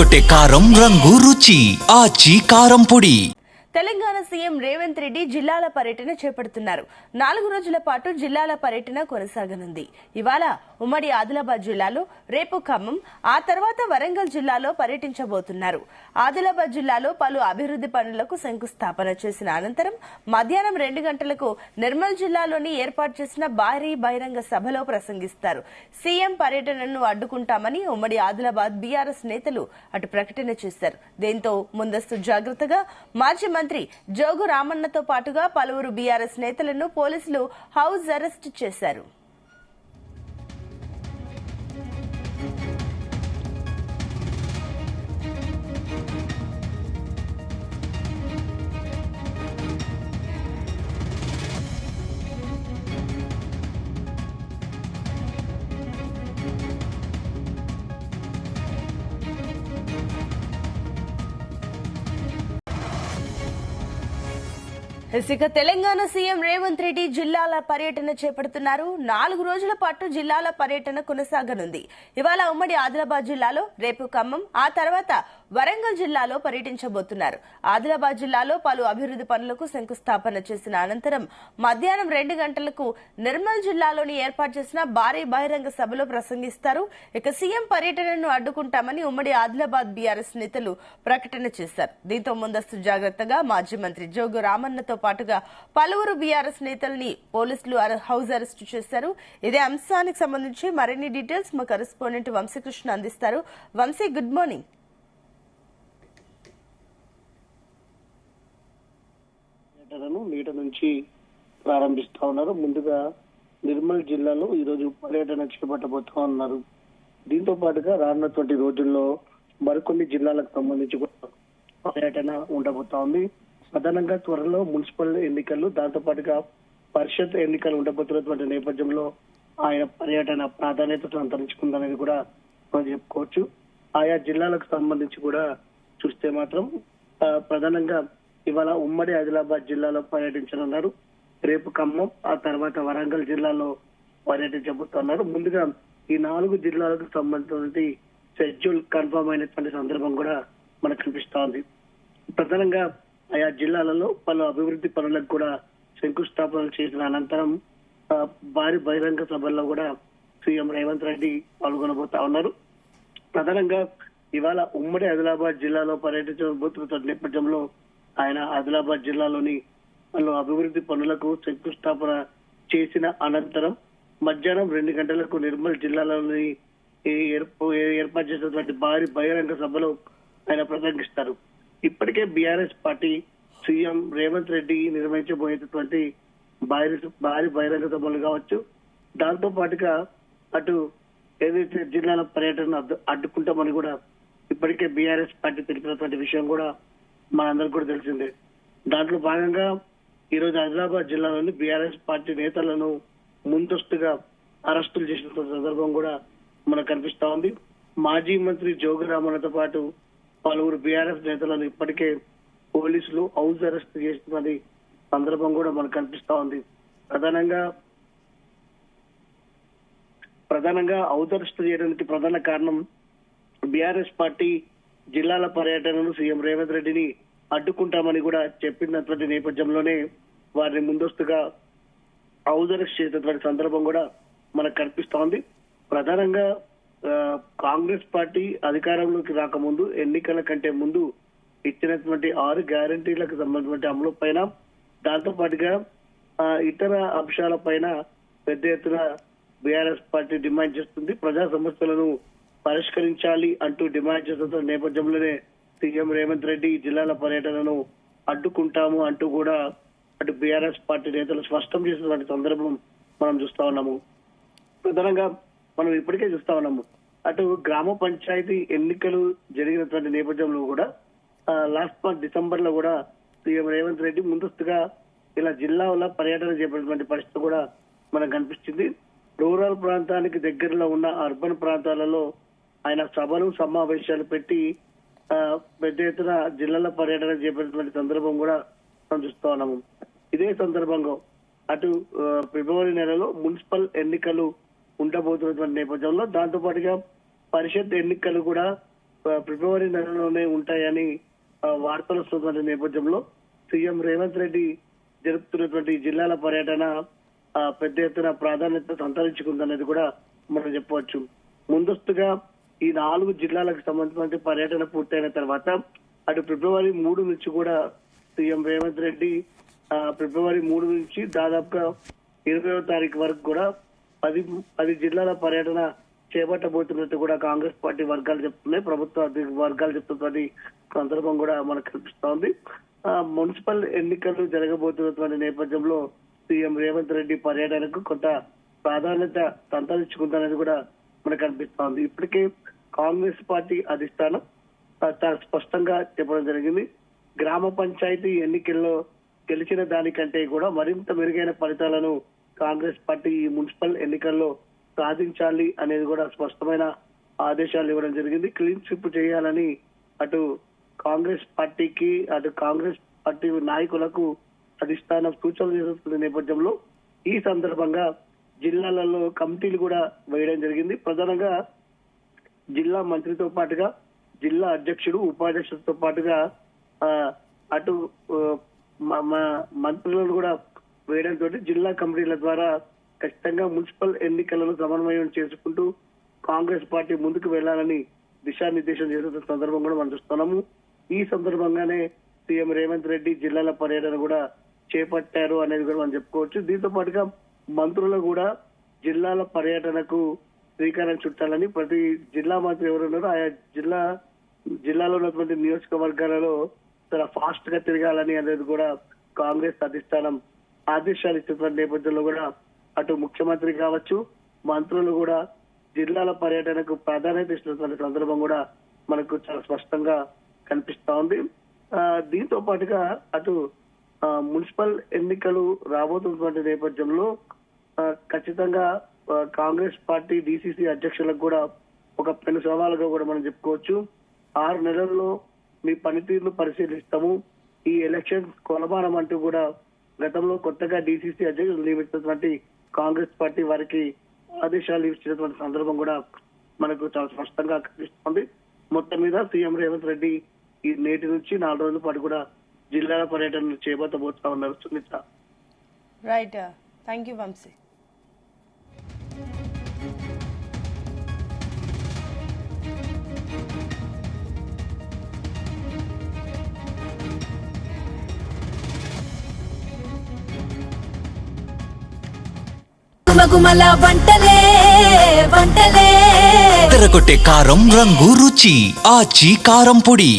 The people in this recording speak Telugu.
అదరగొట్టే కారం రంగు రుచి ఆచి కారం పొడి. తెలంగాణ సీఎం రేవంత్ రెడ్డి జిల్లాల పర్యటన చేపడుతున్నారు. 4 రోజుల పాటు జిల్లాల పర్యటన కొనసాగనుంది. ఇవాళ ఉమ్మడి ఆదిలాబాద్ జిల్లాలో, రేపు ఖమ్మం, ఆ తర్వాత వరంగల్ జిల్లాలో పర్యటించబోతున్నారు. ఆదిలాబాద్ జిల్లాలో పలు అభివృద్ది పనులకు శంకుస్థాపన చేసిన అనంతరం మధ్యాహ్నం 2 గంటలకు నిర్మల్ జిల్లాలోని ఏర్పాటు చేసిన భారీ బహిరంగ సభలో ప్రసంగిస్తారు. సీఎం పర్యటనను అడ్డుకుంటామని ఉమ్మడి ఆదిలాబాద్ బీఆర్ఎస్ నేతలు అటు ప్రకటన చేశారు. దీంతో ముందస్తు జాగ్రత్తగా మాజీ మంత్రి జోగు రామన్నతో పాటుగా పలువురు బీఆర్ఎస్ నేతలను పోలీసులు హౌస్ అరెస్ట్ చేశారు. ఇక తెలంగాణ సీఎం రేవంత్ రెడ్డి జిల్లాల పర్యటన చేపడుతున్నారు. 4 రోజుల పాటు జిల్లాల పర్యటన కొనసాగనుంది. ఇవాళ ఉమ్మడి ఆదిలాబాద్ జిల్లాలో, రేపు ఖమ్మం, ఆ తర్వాత వరంగల్ జిల్లాలో పర్యటించబోతున్నారు. ఆదిలాబాద్ జిల్లాలో పలు అభివృద్ది పనులకు శంకుస్థాపన చేసిన అనంతరం మధ్యాహ్నం 2 గంటలకు నిర్మల్ జిల్లాలోని ఏర్పాటు చేసిన భారీ బహిరంగ సభలో ప్రసంగిస్తారు. ఇక సీఎం పర్యటనను అడ్డుకుంటామని ఉమ్మడి ఆదిలాబాద్ బీఆర్ఎస్ నేతలు ప్రకటన చేశారు. దీంతో ముందస్తు జాగ్రత్తగా మాజీ మంత్రి జోగు రామన్నతో పాటుగా పలువురు బీఆర్ఎస్ నేతల్ని పోలీసులు హౌస్ అరెస్ట్ చేశారు. ఇదే అంశానికి సంబంధించి మరిన్ని డీటెయిల్స్ మా కరెస్పాండెంట్ వంశీకృష్ణ అందిస్తారు. Vamsi, good morning. నీట నుంచి ప్రారంభిస్తా ఉన్నారు. ముందుగా నిర్మల్ జిల్లాలో ఈ రోజు పర్యటన చేపట్టబోతా ఉన్నారు. దీంతో పాటుగా రానున్నటువంటి రోజుల్లో మరికొన్ని జిల్లాలకు సంబంధించి కూడా పర్యటన ఉండబోతా ఉంది. ప్రధానంగా త్వరలో మున్సిపల్ ఎన్నికలు, దాంతో పాటుగా పరిషత్ ఎన్నికలు ఉండబోతున్నటువంటి నేపథ్యంలో ఆయన పర్యటన ప్రాధాన్యత సంతరించుకుందనేది కూడా మనం చెప్పుకోవచ్చు. ఆయా జిల్లాలకు సంబంధించి కూడా చూస్తే మాత్రం ప్రధానంగా ఇవాళ ఉమ్మడి ఆదిలాబాద్ జిల్లాలో పర్యటించనున్నారు. రేపు ఖమ్మం, ఆ తర్వాత వరంగల్ జిల్లాలో పర్యటించబోతున్నారు. ముందుగా ఈ 4 జిల్లాలకు సంబంధించిన షెడ్యూల్ కన్ఫర్మ్ అయినటువంటి సందర్భం కూడా మనకు కనిపిస్తా ఉంది. ప్రధానంగా ఆయా జిల్లాలలో పలు అభివృద్ధి పనులకు కూడా శంకుస్థాపన చేసిన అనంతరం భారీ బహిరంగ సభల్లో కూడా సీఎం రేవంత్ రెడ్డి పాల్గొనబోతా ఉన్నారు. ప్రధానంగా ఇవాళ ఉమ్మడి ఆదిలాబాద్ జిల్లాలో పర్యటించబోతున్న నేపథ్యంలో ఆయన ఆదిలాబాద్ జిల్లాలోని పలు అభివృద్ధి పనులకు శంకుస్థాపన చేసిన అనంతరం మధ్యాహ్నం 2 గంటలకు నిర్మల్ జిల్లాలోని ఏర్పాటు చేసినటువంటి భారీ బహిరంగ సభలో ఆయన ప్రసంగిస్తారు. ఇప్పటికే BRS party CM Revanth Reddy నిర్వహించబోయేటటువంటి భారీ బహిరంగ సభలు కావచ్చు, దాంతో పాటుగా అటు ఏదైతే జిల్లాల పర్యటన అడ్డుకుంటామని కూడా ఇప్పటికే బీఆర్ఎస్ పార్టీ తెలిపినటువంటి విషయం కూడా మనందరికీ కూడా తెలిసిందే. దాంట్లో భాగంగా ఈ రోజు ఆదిలాబాద్ జిల్లాలోని బీఆర్ఎస్ పార్టీ నేతలను ముందస్తుగా అరెస్టులు చేసిన సందర్భం కూడా మనకు కనిపిస్తా ఉంది. మాజీ మంత్రి జోగు రామన్నతో పాటు పలువురు బీఆర్ఎస్ నేతలను ఇప్పటికే పోలీసులు హౌస్ అరెస్ట్ చేస్తున్నది సందర్భం కూడా మనకు కనిపిస్తా ఉంది. ప్రధానంగా హౌస్ అరెస్ట్ చేయడానికి ప్రధాన కారణం బీఆర్ఎస్ పార్టీ జిల్లాల పర్యటనను సీఎం రేవంత్ రెడ్డిని అడ్డుకుంటామని కూడా చెప్పినటువంటి నేపథ్యంలోనే వారిని ముందస్తుగా హౌస్ అరెస్ట్ చేసినటువంటి సందర్భం కూడా మనకు కనిపిస్తా ఉంది. ప్రధానంగా కాంగ్రెస్ పార్టీ అధికారంలోకి రాకముందు, ఎన్నికల కంటే ముందు ఇచ్చినటువంటి 6 గ్యారంటీలకు సంబంధించిన అమలు పైన, దాంతో పాటుగా ఇతర అంశాల పైన పెద్ద ఎత్తున బీఆర్ఎస్ పార్టీ డిమాండ్ చేస్తుంది. ప్రజా సమస్యలను పరిష్కరించాలి అంటూ డిమాండ్ చేస్తున్న నేపథ్యంలోనే సీఎం రేవంత్ రెడ్డి జిల్లాల పర్యటనను అడ్డుకుంటాము అంటూ కూడా అటు బీఆర్ఎస్ పార్టీ నేతలు స్పష్టం చేసినటువంటి సందర్భం మనం చూస్తా ఉన్నాము. ప్రధానంగా మనం ఇప్పటికే చూస్తా ఉన్నాము, అటు గ్రామ పంచాయతీ ఎన్నికలు జరిగినటువంటి నేపథ్యంలో కూడా లాస్ట్ మంత్ డిసెంబర్ లో కూడా సీఎం రేవంత్ రెడ్డి ముందస్తుగా ఇలా జిల్లాల పర్యటన చేపట్టినటువంటి పరిస్థితి కూడా మనకు కనిపిస్తుంది. రూరల్ ప్రాంతానికి దగ్గరలో ఉన్న అర్బన్ ప్రాంతాలలో ఆయన సభలు సమావేశాలు పెట్టి పెద్ద ఎత్తున జిల్లాల పర్యటన చేపట్టినటువంటి సందర్భం కూడా మనం చూస్తా ఉన్నాము. ఇదే సందర్భంగా అటు ఫిబ్రవరి నెలలో మున్సిపల్ ఎన్నికలు ఉండబోతున్నటువంటి నేపథ్యంలో దాంతో పాటుగా పరిషత్ ఎన్నికలు కూడా ఫిబ్రవరి నెలలోనే ఉంటాయని వార్తలు వస్తున్నటువంటి నేపథ్యంలో సీఎం రేవంత్ రెడ్డి జరుపుతున్నటువంటి జిల్లాల పర్యటన పెద్ద ఎత్తున ప్రాధాన్యత సంతరించుకుందనేది కూడా మనం చెప్పవచ్చు. ముందస్తుగా ఈ 4 జిల్లాలకు సంబంధించిన పర్యటన పూర్తయిన తర్వాత అటు ఫిబ్రవరి 3 నుంచి కూడా సీఎం రేవంత్ రెడ్డి ఫిబ్రవరి 3 నుంచి దాదాపుగా 20వ తారీఖు వరకు కూడా 10 జిల్లాల పర్యటన చేపట్టబోతున్నట్టు కూడా కాంగ్రెస్ పార్టీ వర్గాలు చెప్తున్నాయి. ప్రభుత్వ వర్గాలు చెప్తున్నటువంటి సందర్భం కూడా మనకు కనిపిస్తోంది. మున్సిపల్ ఎన్నికలు జరగబోతున్నటువంటి నేపథ్యంలో సీఎం రేవంత్ రెడ్డి పర్యటనకు కొంత ప్రాధాన్యత సంతరించుకుందనేది కూడా మనకు కనిపిస్తోంది. ఇప్పటికే కాంగ్రెస్ పార్టీ అధిష్టానం చాలా స్పష్టంగా చెప్పడం జరిగింది. గ్రామ పంచాయతీ ఎన్నికల్లో గెలిచిన దానికంటే కూడా మరింత మెరుగైన ఫలితాలను కాంగ్రెస్ పార్టీ ఈ మున్సిపల్ ఎన్నికల్లో సాధించాలి అనేది కూడా స్పష్టమైన ఆదేశాలు ఇవ్వడం జరిగింది. క్లీన్ స్వీప్ చేయాలని అటు కాంగ్రెస్ పార్టీకి అటు కాంగ్రెస్ పార్టీ నాయకులకు అధిష్టానం సూచనలు చేస్తున్న నేపథ్యంలో ఈ సందర్భంగా జిల్లాలలో కమిటీలు కూడా వేయడం జరిగింది. ప్రధానంగా జిల్లా మంత్రితో పాటుగా జిల్లా అధ్యక్షుడు ఉపాధ్యక్షుడితో పాటుగా అటు మంత్రులను కూడా వేయడంతో జిల్లా కమిటీల ద్వారా ఖచ్చితంగా మున్సిపల్ ఎన్నికలను సమన్వయం చేసుకుంటూ కాంగ్రెస్ పార్టీ ముందుకు వెళ్లాలని దిశానిర్దేశం చేస్తున్న సందర్భం కూడా మనం చూస్తున్నాము. ఈ సందర్భంగానే సీఎం రేవంత్ రెడ్డి జిల్లాల పర్యటన కూడా చేపట్టారు అనేది కూడా మనం చెప్పుకోవచ్చు. దీంతో పాటుగా మంత్రులు కూడా జిల్లాల పర్యటనకు శ్రీకారం చుట్టాలని ప్రతి జిల్లా మంత్రి ఎవరున్నారో ఆయా జిల్లాలో ఉన్నటువంటి నియోజకవర్గాలలో చాలా ఫాస్ట్ గా తిరగాలని అనేది కూడా కాంగ్రెస్ అధిష్టానం ఆదేశాలు ఇస్తున్న నేపథ్యంలో కూడా అటు ముఖ్యమంత్రి కావచ్చు మంత్రులు కూడా జిల్లాల పర్యటనకు ప్రాధాన్యత ఇస్తున్న సందర్భం కూడా మనకు చాలా స్పష్టంగా కనిపిస్తా ఉంది. దీంతో పాటుగా అటు మున్సిపల్ ఎన్నికలు రాబోతున్నటువంటి నేపథ్యంలో ఖచ్చితంగా కాంగ్రెస్ పార్టీ డీసీసీ అధ్యక్షులకు కూడా ఒక పెను సవాలుగా కూడా మనం చెప్పుకోవచ్చు. 6 నెలల్లో మీ పనితీరును పరిశీలిస్తాము, ఈ ఎలక్షన్స్ కొలమానం అంటూ కూడా గతంలో కొత్తగా డీసీసీ అధ్యక్షులు నియమించినటువంటి కాంగ్రెస్ పార్టీ వారికి ఆదేశాలు ఇచ్చినటువంటి సందర్భం కూడా మనకు చాలా స్పష్టంగా కనిపిస్తోంది. మొత్తం మీద సీఎం రేవంత్ రెడ్డి ఈ నేటి నుంచి 4 రోజుల పాటు కూడా జిల్లాల పర్యటన చేపట్టబోతా ఉన్నారు. Sunitha. Right, thank you Vamshi. గుమగుమల వంటలే వంటలే తెరకొట్టే కారం రంగు రుచి ఆచి కారం పొడి.